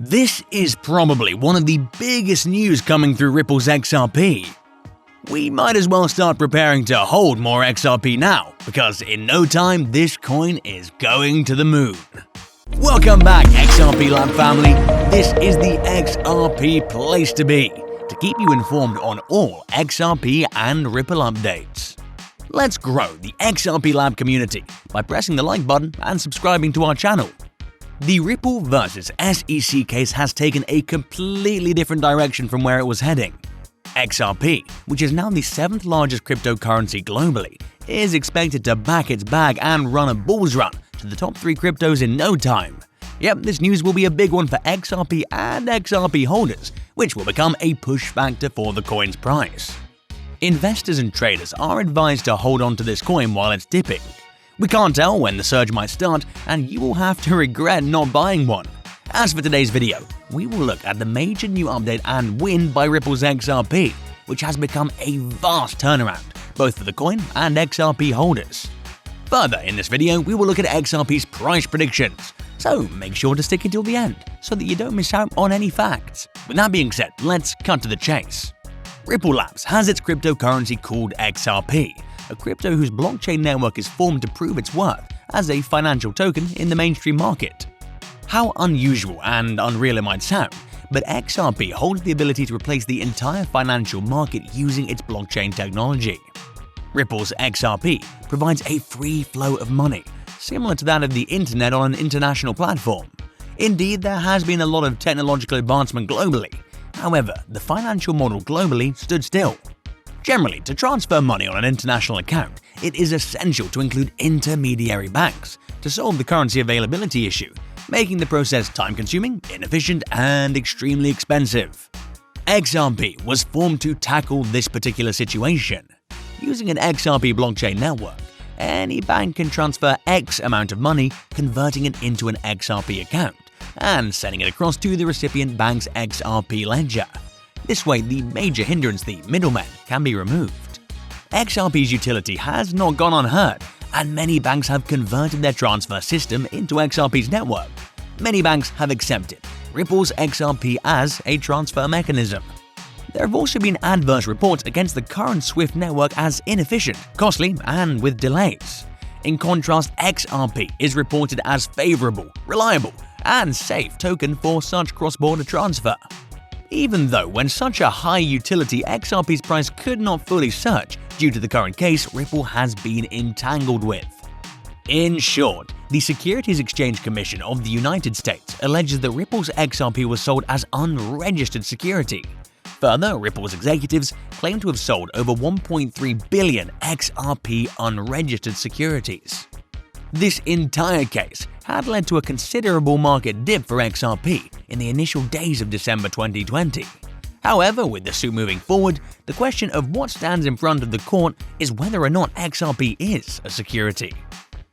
This is probably one of the biggest news coming through Ripple's XRP. We might as well start preparing to hold more XRP now, because in no time this coin is going to the moon. Welcome back, XRP Lab family. This is the XRP place to be, to keep you informed on all XRP and Ripple updates. Let's grow the XRP Lab community by pressing the like button and subscribing to our channel. The Ripple vs SEC case has taken a completely different direction from where it was heading. XRP, which is now the 7th largest cryptocurrency globally, is expected to back its bag and run a bull's run to the top 3 cryptos in no time. Yep, this news will be a big one for XRP and XRP holders, which will become a push factor for the coin's price. Investors and traders are advised to hold on to this coin while it's dipping. We can't tell when the surge might start, and you will have to regret not buying one. As for today's video, we will look at the major new update and win by Ripple's XRP, which has become a vast turnaround, both for the coin and XRP holders. Further in this video, we will look at XRP's price predictions, so make sure to stick until the end so that you don't miss out on any facts. With that being said, let's cut to the chase. Ripple Labs has its cryptocurrency called XRP, a crypto whose blockchain network is formed to prove its worth as a financial token in the mainstream market. How unusual and unreal it might sound, but XRP holds the ability to replace the entire financial market using its blockchain technology. Ripple's XRP provides a free flow of money, similar to that of the internet on an international platform. Indeed, there has been a lot of technological advancement globally. However, the financial model globally stood still. Generally, to transfer money on an international account, it is essential to include intermediary banks to solve the currency availability issue, making the process time-consuming, inefficient, and extremely expensive. XRP was formed to tackle this particular situation. Using an XRP blockchain network, any bank can transfer X amount of money, converting it into an XRP account and sending it across to the recipient bank's XRP ledger. This way, the major hindrance, the middlemen, can be removed. XRP's utility has not gone unheard, and many banks have converted their transfer system into XRP's network. Many banks have accepted Ripple's XRP as a transfer mechanism. There have also been adverse reports against the current SWIFT network as inefficient, costly, and with delays. In contrast, XRP is reported as favorable, reliable, and safe token for such cross-border transfer. Even though when such a high utility XRP's price could not fully surge due to the current case Ripple has been entangled with. In short, the Securities Exchange Commission of the United States alleges that Ripple's XRP was sold as unregistered security. Further, Ripple's executives claim to have sold over 1.3 billion XRP unregistered securities. This entire case had led to a considerable market dip for XRP in the initial days of December 2020. However, with the suit moving forward, the question of what stands in front of the court is whether or not XRP is a security.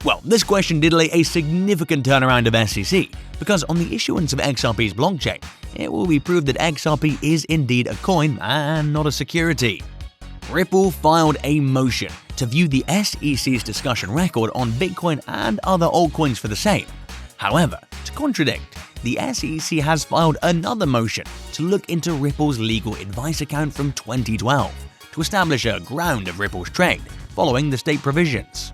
Well, this question did lay a significant turnaround of SEC, because on the issuance of XRP's blockchain, it will be proved that XRP is indeed a coin and not a security. Ripple filed a motion to view the SEC's discussion record on Bitcoin and other altcoins for the same. However, to contradict, the SEC has filed another motion to look into Ripple's legal advice account from 2012 to establish a ground of Ripple's trade following the state provisions.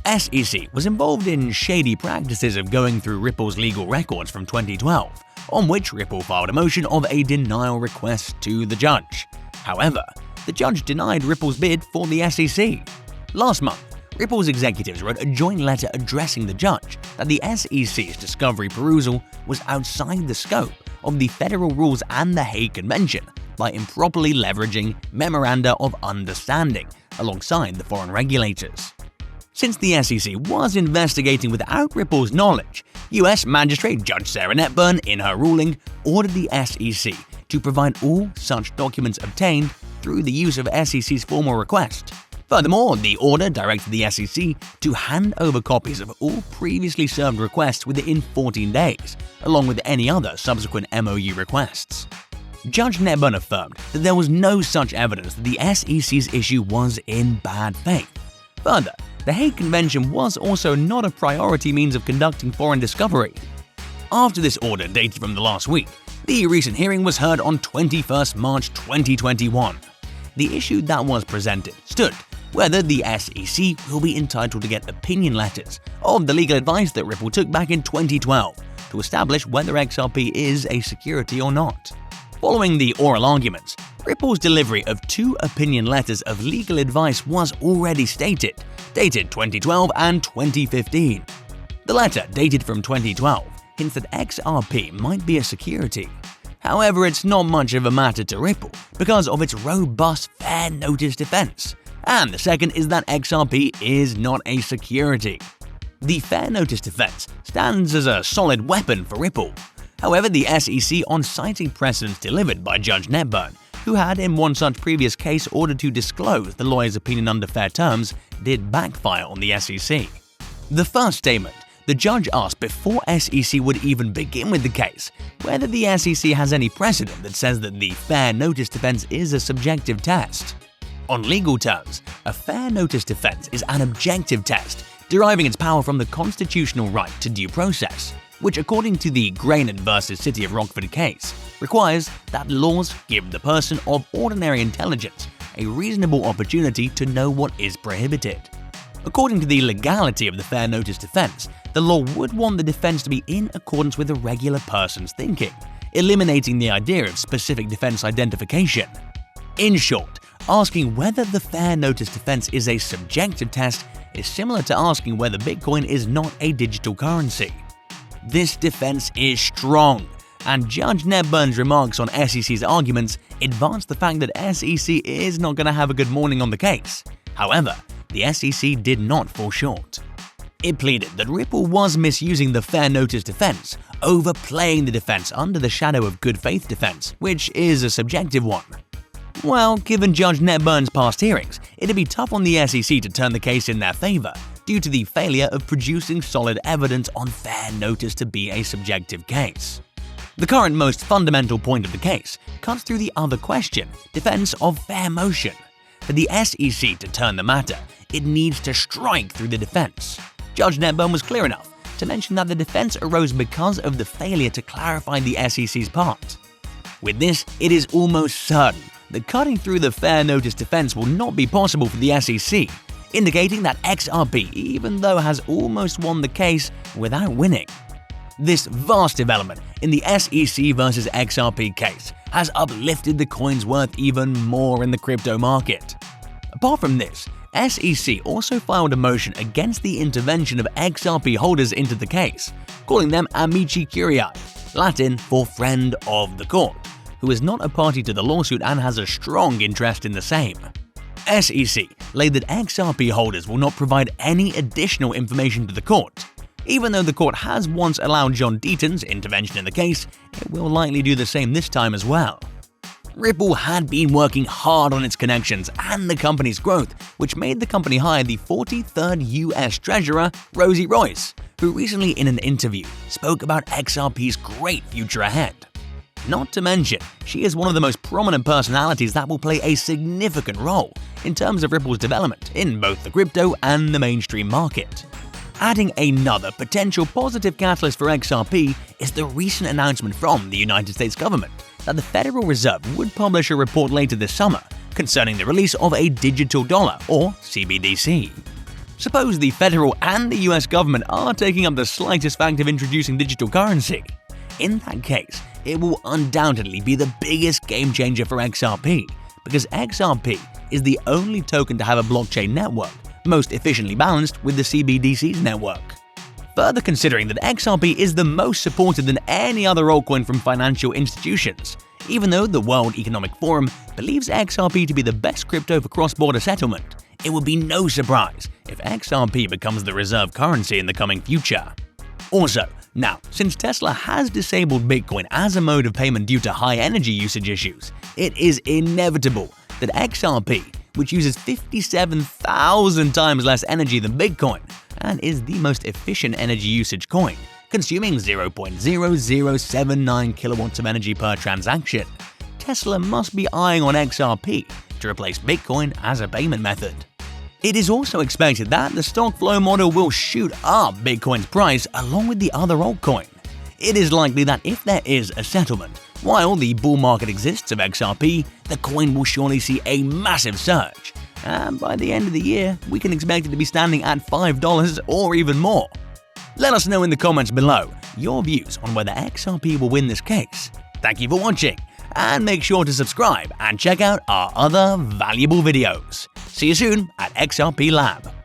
SEC was involved in shady practices of going through Ripple's legal records from 2012, on which Ripple filed a motion of a denial request to the judge. However, the judge denied Ripple's bid for the SEC. Last month, Ripple's executives wrote a joint letter addressing the judge that the SEC's discovery perusal was outside the scope of the federal rules and the Hague Convention by improperly leveraging memoranda of understanding alongside the foreign regulators. Since the SEC was investigating without Ripple's knowledge, US Magistrate Judge Sarah Netburn, in her ruling, ordered the SEC to provide all such documents obtained through the use of SEC's formal request. Furthermore, the order directed the SEC to hand over copies of all previously served requests within 14 days, along with any other subsequent MOU requests. Judge Netburn affirmed that there was no such evidence that the SEC's issue was in bad faith. Further, the Hague Convention was also not a priority means of conducting foreign discovery. After this order dated from the last week, the recent hearing was heard on 21st March 2021. The issue that was presented stood whether the SEC will be entitled to get opinion letters of the legal advice that Ripple took back in 2012 to establish whether XRP is a security or not. Following the oral arguments, Ripple's delivery of 2 opinion letters of legal advice was already dated 2012 and 2015. The letter, dated from 2012, hints that XRP might be a security. However, it's not much of a matter to Ripple because of its robust fair notice defense. And the second is that XRP is not a security. The fair notice defense stands as a solid weapon for Ripple. However, the SEC, on citing precedents delivered by Judge Netburn, who had in one such previous case ordered to disclose the lawyer's opinion under fair terms, did backfire on the SEC. The first statement, the judge asked before SEC would even begin with the case whether the SEC has any precedent that says that the fair notice defense is a subjective test. On legal terms, a fair notice defense is an objective test, deriving its power from the constitutional right to due process, which, according to the Grainard v. City of Rockford case, requires that laws give the person of ordinary intelligence a reasonable opportunity to know what is prohibited. According to the legality of the fair notice defense, the law would want the defense to be in accordance with a regular person's thinking, eliminating the idea of specific defense identification. In short, asking whether the fair notice defense is a subjective test is similar to asking whether Bitcoin is not a digital currency. This defense is strong, and Judge Netburn's remarks on SEC's arguments advance the fact that SEC is not going to have a good morning on the case. However, the SEC did not fall short. It pleaded that Ripple was misusing the fair notice defense, overplaying the defense under the shadow of good faith defense, which is a subjective one. Well, given Judge Netburn's past hearings, it'd be tough on the SEC to turn the case in their favor due to the failure of producing solid evidence on fair notice to be a subjective case. The current most fundamental point of the case cuts through the other question, defense of fair motion. For the SEC to turn the matter, it needs to strike through the defense. Judge Netburn was clear enough to mention that the defense arose because of the failure to clarify the SEC's part. With this, it is almost certain that cutting through the fair notice defense will not be possible for the SEC, indicating that XRP, even though has almost won the case without winning. This vast development in the SEC versus XRP case has uplifted the coin's worth even more in the crypto market. Apart from this, SEC also filed a motion against the intervention of XRP holders into the case, calling them amici curiae, Latin for friend of the court, who is not a party to the lawsuit and has a strong interest in the same. SEC laid that XRP holders will not provide any additional information to the court. Even though the court has once allowed John Deaton's intervention in the case, it will likely do the same this time as well. Ripple had been working hard on its connections and the company's growth, which made the company hire the 43rd US Treasurer, Rosie Royce, who recently in an interview spoke about XRP's great future ahead. Not to mention, she is one of the most prominent personalities that will play a significant role in terms of Ripple's development in both the crypto and the mainstream market. Adding another potential positive catalyst for XRP is the recent announcement from the United States government that the Federal Reserve would publish a report later this summer concerning the release of a digital dollar, or CBDC. Suppose the federal and the US government are taking up the slightest fact of introducing digital currency. In that case, it will undoubtedly be the biggest game changer for XRP, because XRP is the only token to have a blockchain network most efficiently balanced with the CBDC's network. Further considering that XRP is the most supported than any other altcoin from financial institutions, even though the World Economic Forum believes XRP to be the best crypto for cross-border settlement, it would be no surprise if XRP becomes the reserve currency in the coming future. Also, now, since Tesla has disabled Bitcoin as a mode of payment due to high energy usage issues, it is inevitable that XRP, which uses 57,000 times less energy than Bitcoin and is the most efficient energy usage coin, consuming 0.0079 kilowatts of energy per transaction, Tesla must be eyeing on XRP to replace Bitcoin as a payment method. It is also expected that the stock flow model will shoot up Bitcoin's price along with the other altcoin. it is likely that if there is a settlement, while the bull market exists of XRP, the coin will surely see a massive surge. And by the end of the year, we can expect it to be standing at $5 or even more. Let us know in the comments below your views on whether XRP will win this case. Thank you for watching, and make sure to subscribe and check out our other valuable videos. See you soon at XRP Lab.